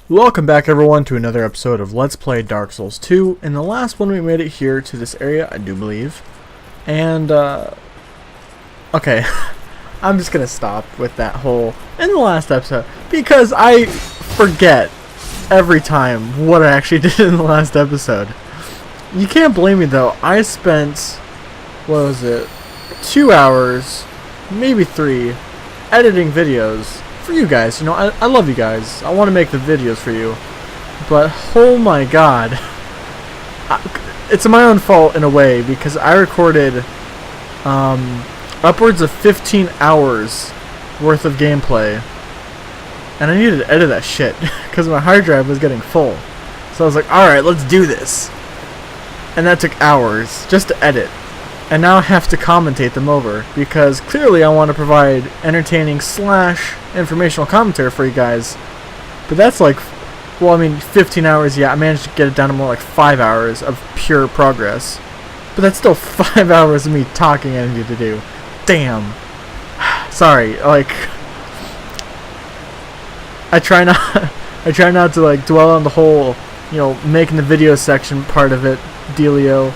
Welcome back everyone to another episode of Let's Play Dark Souls 2. In the last one we made it here to this area, I do believe. And, okay, I'm just gonna stop with that whole, in the last episode, because I forget every time what I actually did in the last episode. You can't blame me though, I spent, what was it, 2 hours, maybe 3, editing videos. For you guys, you know, I love you guys. I want to make the videos for you. But, oh my god. It's my own fault in a way, because I recorded upwards of 15 hours worth of gameplay. And I needed to edit that shit, because my hard drive was getting full. So I was like, alright, let's do this. And that took hours, just to edit. And now I have to commentate them over, because clearly I want to provide entertaining / informational commentary for you guys. But that's like, well, I mean, 15 hours, yeah, I managed to get it down to more like 5 hours of pure progress. But that's still 5 hours of me talking I need to do. Damn. Sorry, like, I try not to like dwell on the whole, you know, making the video section part of it, dealio,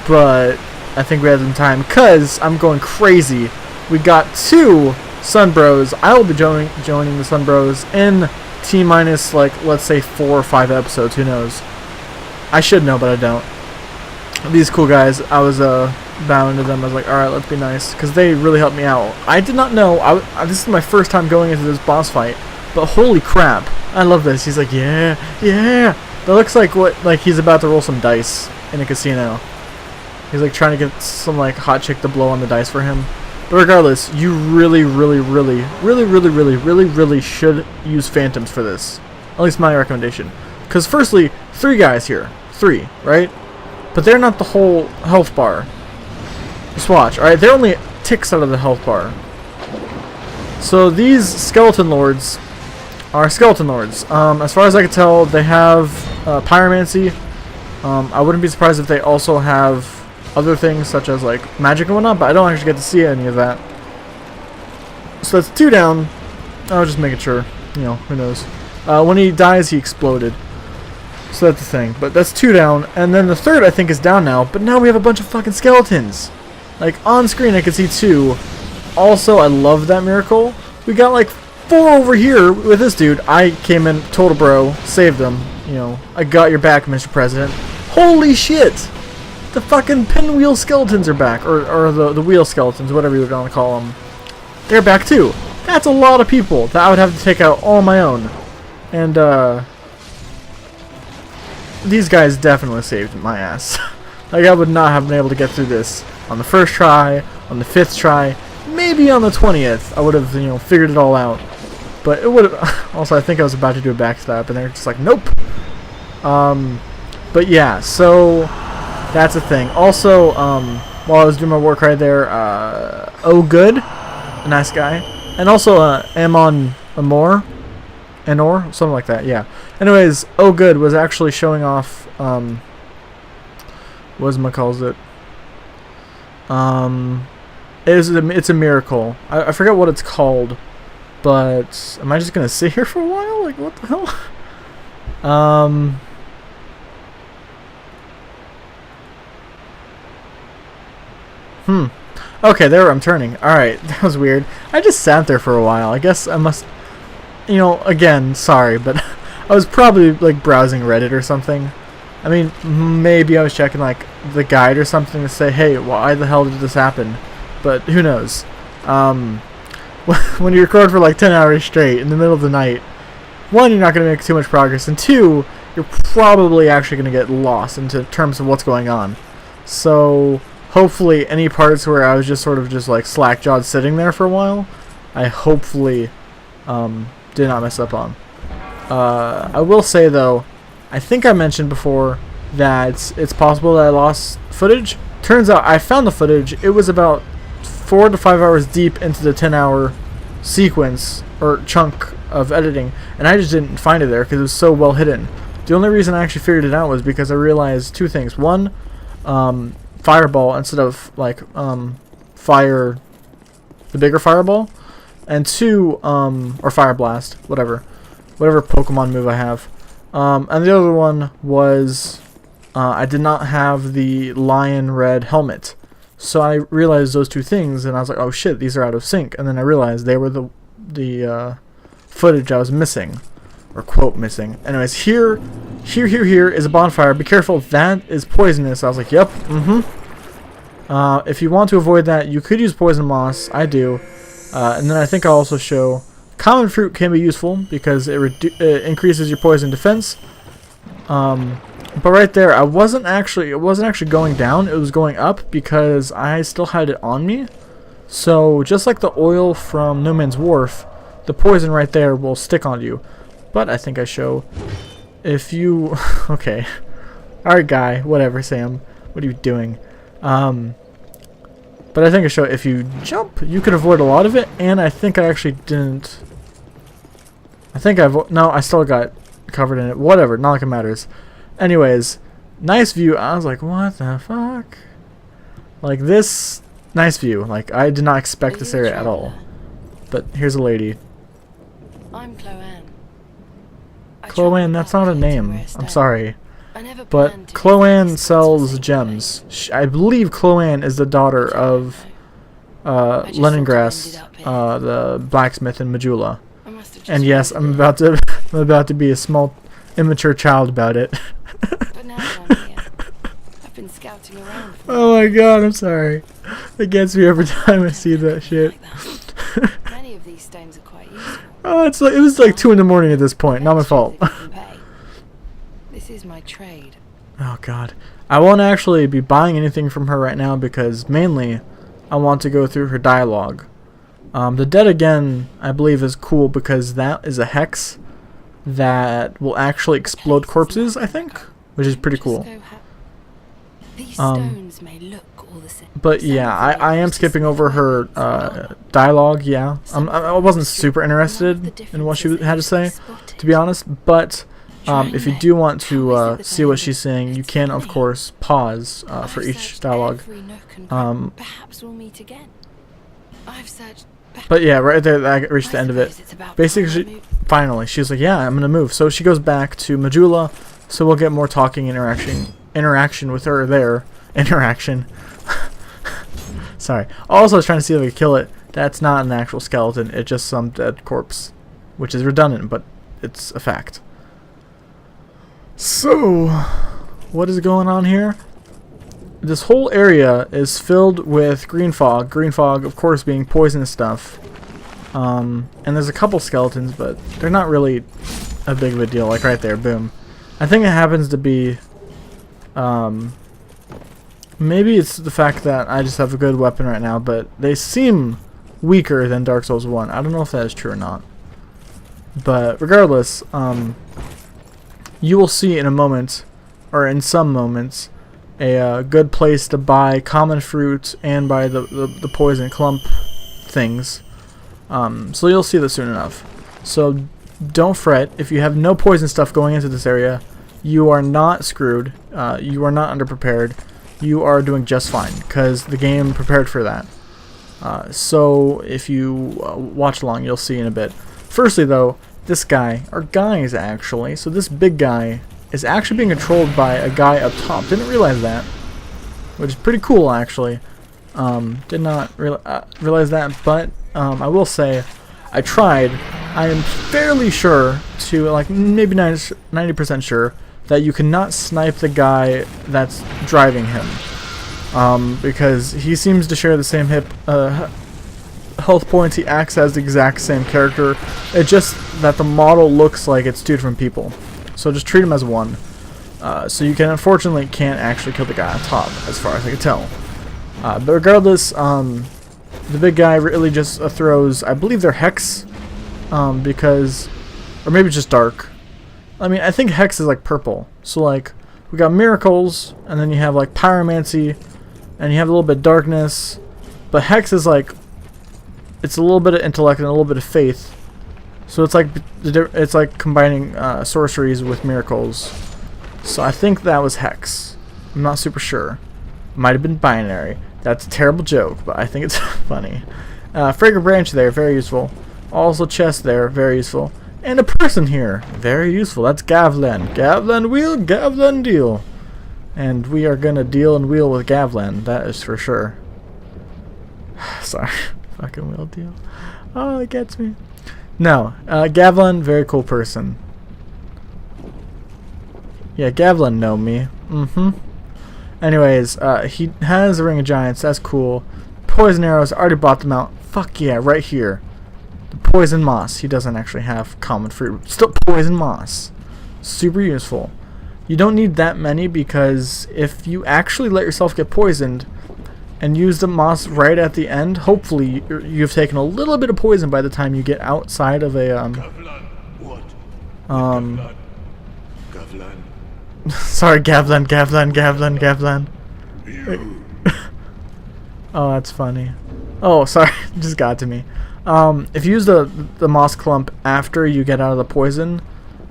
but I think we have some time, because I'm going crazy. We got 2 Sun Bros. I will be joining the Sun Bros in T-minus, like, let's say 4 or 5 episodes, who knows. I should know, but I don't. These cool guys, I was bowing to them. I was like, alright, let's be nice, because they really helped me out. I did not know, this is my first time going into this boss fight, but holy crap, I love this. He's like, yeah, yeah. That looks like he's about to roll some dice in a casino. He's like trying to get some like hot chick to blow on the dice for him. But regardless, you really should use phantoms for this. At least my recommendation. Because firstly, 3 guys here. 3, right? But they're not the whole health bar. Just watch, alright? They're only ticks out of the health bar. So these skeleton lords are skeleton lords. As far as I can tell, they have pyromancy. I wouldn't be surprised if they also have other things such as like magic and whatnot, but I don't actually get to see any of that. So that's 2 down. I was just making sure, you know, who knows. When he dies, he exploded. So that's the thing. But that's 2 down, and then the 3rd I think is down now. But now we have a bunch of fucking skeletons. Like on screen, I can see 2. Also, I love that miracle. We got like 4 over here with this dude. I came in, total bro, saved them. You know, I got your back, Mr. President. Holy shit! The fucking pinwheel skeletons are back, or the wheel skeletons, whatever you're gonna call them. They're back too. That's a lot of people that I would have to take out all on my own. And these guys definitely saved my ass. Like, I would not have been able to get through this on the 1st try, on the 5th try, maybe on the 20th. I would have, you know, figured it all out. But it would have. Also, I think I was about to do a backstab, and they're just like, nope. But yeah, so that's the thing. Also, while I was doing my work right there, Oh Good, a nice guy, and also Amon Amor, Anor, something like that. Yeah. Anyways, Oh Good was actually showing off. What's calls it? It's a miracle. I forget what it's called, but am I just gonna sit here for a while? Like, what the hell? Okay, there I'm turning. Alright, that was weird. I just sat there for a while. I guess I must, you know, again, sorry, but I was probably like browsing Reddit or something. I mean, maybe I was checking like the guide or something to say, hey, why the hell did this happen? But who knows? When you record for like 10 hours straight in the middle of the night, 1, you're not going to make too much progress, and 2, you're probably actually going to get lost into terms of what's going on. So hopefully any parts where I was just sort of just like slack-jawed sitting there for a while, I hopefully did not mess up on. I will say though, I think I mentioned before that it's possible that I lost footage. Turns out I found the footage. It was about 4 to 5 hours deep into the 10-hour sequence or chunk of editing, and I just didn't find it there because it was so well hidden. The only reason I actually figured it out was because I realized 2 things. 1, fireball instead of like fire, the bigger fireball, and 2, or fire blast, whatever. whatever Pokemon move I have. And the other one was I did not have the lion red helmet. So I realized those two things, and I was like, oh shit, these are out of sync. And then I realized they were the footage I was missing, or quote missing. Anyways, here is a bonfire. Be careful, that is poisonous. I was like, yep, if you want to avoid that, you could use poison moss. I do. And then I think I'll also show common fruit can be useful because it increases your poison defense. But right there, it wasn't actually going down, it was going up because I still had it on me. So just like the oil from No Man's Wharf, the poison right there will stick on you. But I think I show if you okay. Alright guy, whatever Sam. What are you doing? But I think I show if you jump, you can avoid a lot of it, and I think I actually didn't. I think no, I still got covered in it. Whatever, not like it matters. Anyways, nice view. I was like, what the fuck? Like this, nice view. Like I did not expect this area at all. But here's a lady. I'm Chloanne. Chloanne, that's not a name. I'm sorry. But Chloanne sells gems. I believe Chloanne is the daughter of Leningrass, the blacksmith in Majula. And yes, I'm about to be a small, immature child about it. But now I'm here. I've been scouting around. Oh my god, I'm sorry. It gets me every time I see that shit. Many of these stones are quite useful. Oh, it was like 2 in the morning at this point. Not my fault. This is my trade. Oh god. I won't actually be buying anything from her right now because mainly I want to go through her dialogue. The Dead Again, I believe, is cool because that is a hex that will actually explode corpses, I think, which is pretty cool. But yeah, I am skipping over her dialogue, yeah. I wasn't super interested in what she had to say, to be honest, but if you do want to see what she's saying, you can, of course, pause for each dialogue. Perhaps we'll meet again. I've searched. But yeah, right there, I reached the end of it. Basically, finally, she's like, yeah, I'm going to move. So she goes back to Majula, so we'll get more talking interaction with her there. Interaction. Sorry. Also, I was trying to see if I could kill it. That's not an actual skeleton. It's just some dead corpse, which is redundant, but it's a fact. So, what is going on here? This whole area is filled with green fog. Green fog, of course, being poisonous stuff. And there's a couple skeletons, but they're not really a big of a deal. Like right there, boom. I think it happens to be... maybe it's the fact that I just have a good weapon right now, but they seem weaker than Dark Souls 1. I don't know if that is true or not. But regardless, you will see in a moment, or in some moments, a good place to buy common fruit and buy the poison clump things. So you'll see this soon enough. So don't fret. If you have no poison stuff going into this area, you are not screwed. You are not underprepared. You are doing just fine because the game prepared for that. So if you watch along, you'll see in a bit. Firstly, though, this guy, or guys actually, so this big guy is actually being controlled by a guy up top. Didn't realize that, which is pretty cool actually. Did not realize that, but I will say I tried. I am fairly sure to, like, maybe 90% sure that you cannot snipe the guy that's driving him, because he seems to share the same health points. He acts as the exact same character. It's just that the model looks like it's 2 different people. So just treat him as one. So you unfortunately can't actually kill the guy on top, as far as I can tell. But regardless, the big guy really just throws, I believe they're hex, because, or maybe just dark. I mean, I think hex is like purple. So like, we got miracles, and then you have like pyromancy, and you have a little bit of darkness. But hex is like, it's a little bit of intellect and a little bit of faith. So it's like combining sorceries with miracles. So I think that was hex. I'm not super sure. Might have been binary. That's a terrible joke, but I think it's funny. Fragrant branch there, very useful. Also chest there, very useful. And a person here. Very useful. That's Gavlan. Gavlan wheel, Gavlan deal. And we are gonna deal and wheel with Gavlan. That is for sure. Sorry. Fucking wheel deal. Oh, it gets me. No. Gavlan, very cool person. Yeah, Gavlan know me. Anyways, he has a Ring of Giants. That's cool. Poison arrows. Already bought them out. Fuck yeah, right here. The poison moss. He doesn't actually have common fruit. Still poison moss. Super useful. You don't need that many because if you actually let yourself get poisoned and use the moss right at the end, hopefully you've taken a little bit of poison by the time you get outside of a sorry, Gavlan. Oh, that's funny. Oh, sorry, it just got to me. If you use the moss clump after you get out of the poison,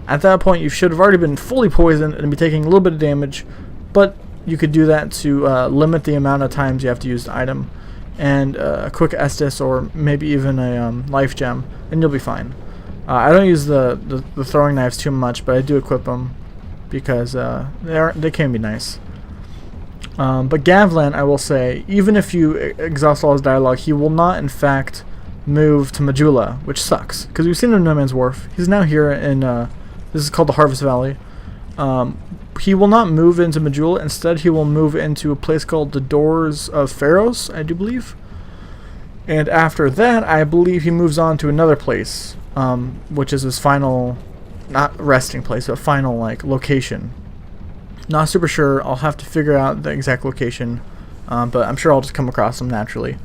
at that point you should have already been fully poisoned and be taking a little bit of damage, but you could do that to limit the amount of times you have to use the item, and a quick Estus or maybe even a life gem, and you'll be fine. I don't use the throwing knives too much, but I do equip them because they can be nice. But Gavlan, I will say, even if you exhaust all his dialogue, he will not, in fact, move to Majula, which sucks, because we've seen him in No Man's Wharf. He's now here in, this is called the Harvest Valley. He will not move into Majula. Instead, he will move into a place called the Doors of Pharaohs, I do believe. And after that, I believe he moves on to another place, which is his final, not resting place, but final, like, location. Not super sure. I'll have to figure out the exact location, but I'm sure I'll just come across them naturally,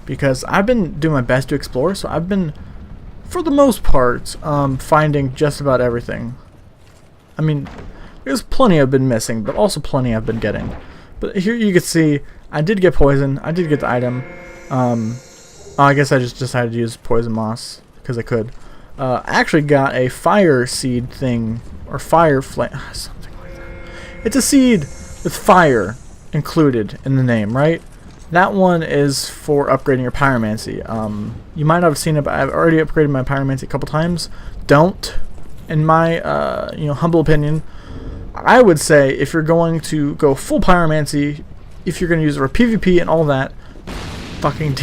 because I've been doing my best to explore, so I've been, for the most part, finding just about everything. I mean, there's plenty I've been missing, but also plenty I've been getting. But here you can see, I did get poison, I did get the item. I guess I just decided to use poison moss, because I could. I actually got a fire seed thing, or fire flame, something like that. It's a seed with fire included in the name, right? That one is for upgrading your pyromancy. You might not have seen it, but I've already upgraded my pyromancy a couple times. Don't, in my humble opinion, I would say if you're going to go full pyromancy, if you're going to use it for PvP and all that, fucking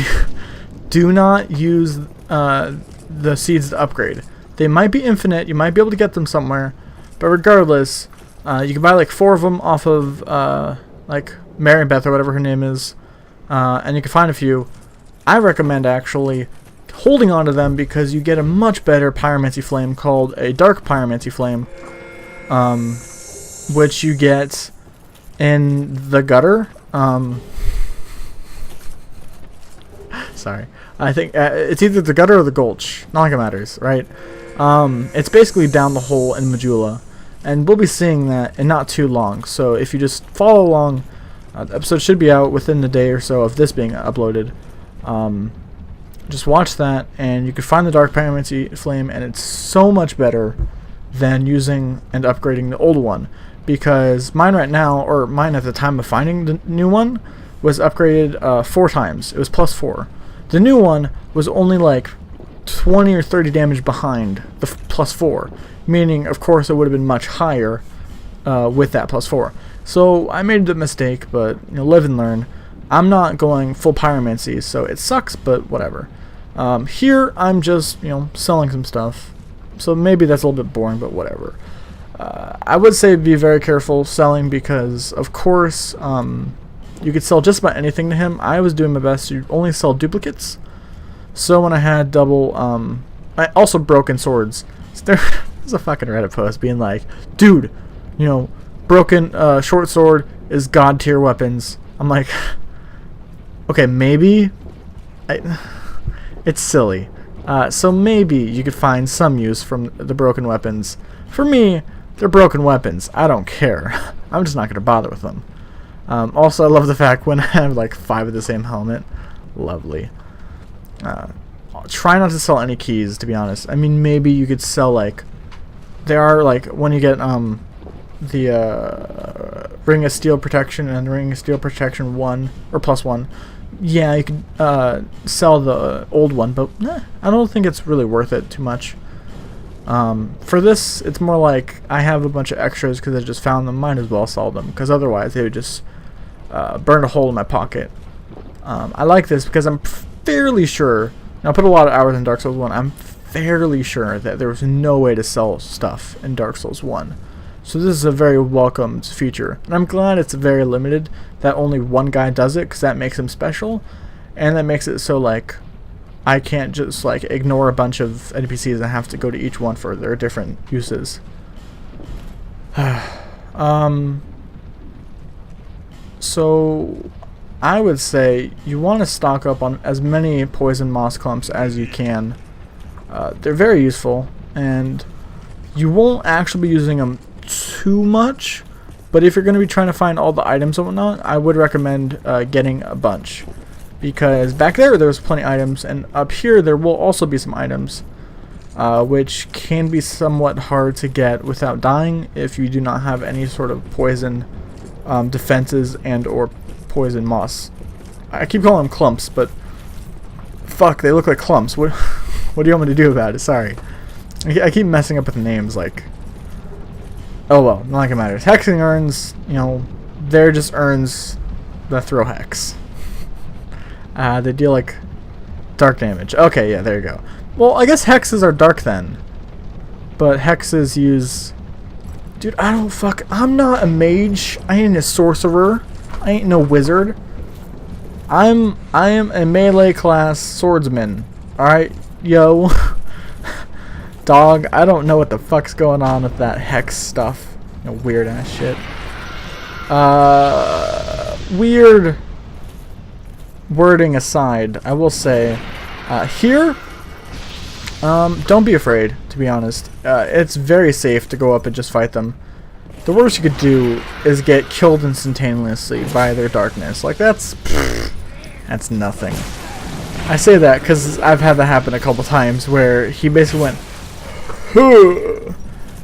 do not use the seeds to upgrade. They might be infinite, you might be able to get them somewhere, but regardless, you can buy like 4 of them off of like Mary Beth or whatever her name is, and you can find a few. I recommend actually holding on to them because you get a much better pyromancy flame called a dark pyromancy flame, which you get in the gutter. Sorry, I think it's either the gutter or the gulch. Not like it matters, right? It's basically down the hole in Majula, and we'll be seeing that in not too long. So if you just follow along, the episode should be out within the day or so of this being uploaded. Just watch that, and you can find the dark pyromancy flame, and it's so much better than using and upgrading the old one, because mine right now, or mine at the time of finding the new one, was upgraded 4 times. It was +4. The new one was only like 20 or 30 damage behind the +4, meaning of course it would have been much higher with that +4. So I made the mistake, but live and learn. I'm not going full pyromancy, so it sucks, but whatever. Here I'm just selling some stuff, so maybe that's a little bit boring, but whatever. I would say be very careful selling, because of course you could sell just about anything to him. I was doing my best to only sell duplicates. So when I had double, I also broken swords. So there's a fucking Reddit post being like, dude, broken short sword is god tier weapons. I'm like, okay, maybe. It's silly. So maybe you could find some use from the broken weapons. For me, they're broken weapons. I don't care. I'm just not going to bother with them. Also, I love the fact when I have like 5 of the same helmet. Lovely. Try not to sell any keys, to be honest. I mean, maybe you could sell like, there are like, when you get the Ring of Steel Protection and Ring of Steel Protection 1 or +1, yeah, you could sell the old one, but I don't think it's really worth it too much. For this, it's more like I have a bunch of extras because I just found them. Might as well sell them, because otherwise they would just burn a hole in my pocket. I like this because I'm fairly sure, and I put a lot of hours in Dark Souls 1, I'm fairly sure that there was no way to sell stuff in Dark Souls 1. So this is a very welcomed feature. And I'm glad it's very limited, that only one guy does it, because that makes him special. And that makes it so, like, I can't just, like, ignore a bunch of NPCs and have to go to each one for their different uses. So I would say you want to stock up on as many poison moss clumps as you can. They're very useful, and you won't actually be using them too much, but if you're going to be trying to find all the items and whatnot, I would recommend getting a bunch, because back there was plenty of items, and up here there will also be some items, which can be somewhat hard to get without dying if you do not have any sort of poison defenses and or poison moss. I keep calling them clumps, but fuck, they look like clumps. What do you want me to do about it? Sorry. I keep messing up with the names, like... Oh well, not like it matters. Hexing urns, you know, they're just urns that throw hex. They deal, like, dark damage. Okay, yeah, there you go. Well, I guess hexes are dark then. But hexes use... Dude, I'm not a mage. I ain't a sorcerer. I ain't no wizard. I am a melee class swordsman. Alright, yo. Dog, I don't know what the fuck's going on with that hex stuff. You know, weird ass shit. Weird wording aside, I will say, here, don't be afraid, to be honest. It's very safe to go up and just fight them. The worst you could do is get killed instantaneously by their darkness. Like, that's nothing. I say that because I've had that happen a couple times where he basically went,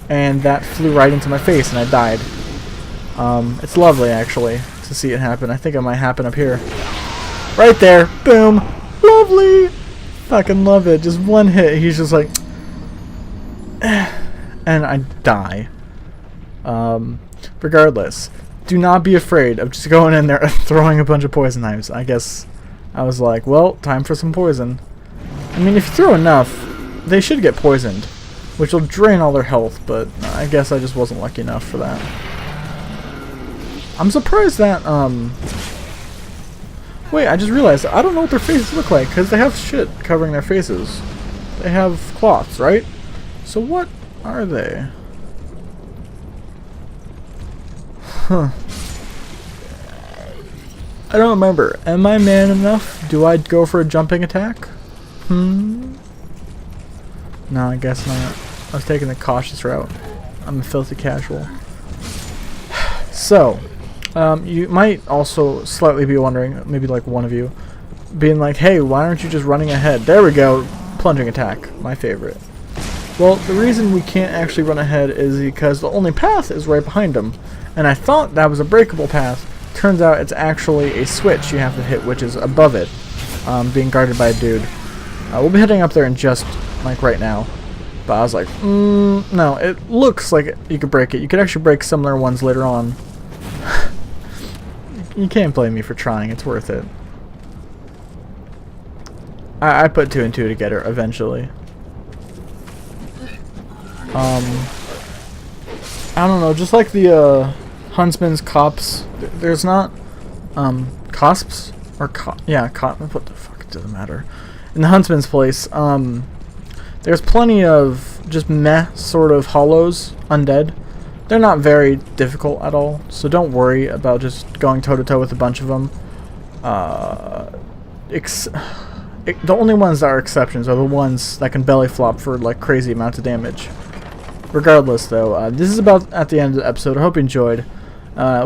and that flew right into my face and I died. It's lovely, actually, to see it happen. I think it might happen up here. Right there. Boom. Lovely. Fucking love it. Just one hit. He's just like... and I die. Regardless, do not be afraid of just going in there and throwing a bunch of poison knives. I guess I was like, well, time for some poison. I mean, if you throw enough, they should get poisoned, which will drain all their health, but I guess I just wasn't lucky enough for that. I'm surprised that, wait, I just realized, I don't know what their faces look like, because they have shit covering their faces. They have cloths, right? So what are they? Huh. I don't remember. Am I man enough? Do I go for a jumping attack? No, I guess not. I was taking the cautious route. I'm a filthy casual. So, you might also slightly be wondering, maybe like one of you, being like, hey, why aren't you just running ahead? There we go. Plunging attack. My favorite. Well, the reason we can't actually run ahead is because the only path is right behind them. And I thought that was a breakable path. Turns out it's actually a switch you have to hit, which is above it, being guarded by a dude. We'll be heading up there in just, like, right now. But I was like, no, it looks like you could break it. You could actually break similar ones later on. You can't blame me for trying. It's worth it. I put 2 and 2 together eventually. I don't know, just like the Huntsman's Cops, there's not Cosps or what the fuck, it doesn't matter. In the Huntsman's place, there's plenty of just meh sort of hollows, undead. They're not very difficult at all, so don't worry about just going toe to toe with a bunch of them. The only ones that are exceptions are the ones that can belly flop for like crazy amounts of damage. Regardless, though, this is about at the end of the episode. I hope you enjoyed.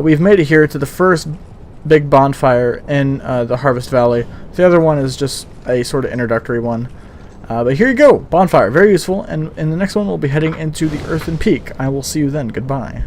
We've made it here to the first big bonfire in the Harvest Valley. The other one is just a sort of introductory one. But here you go, bonfire, very useful. And in the next one, we'll be heading into the Earthen Peak. I will see you then. Goodbye.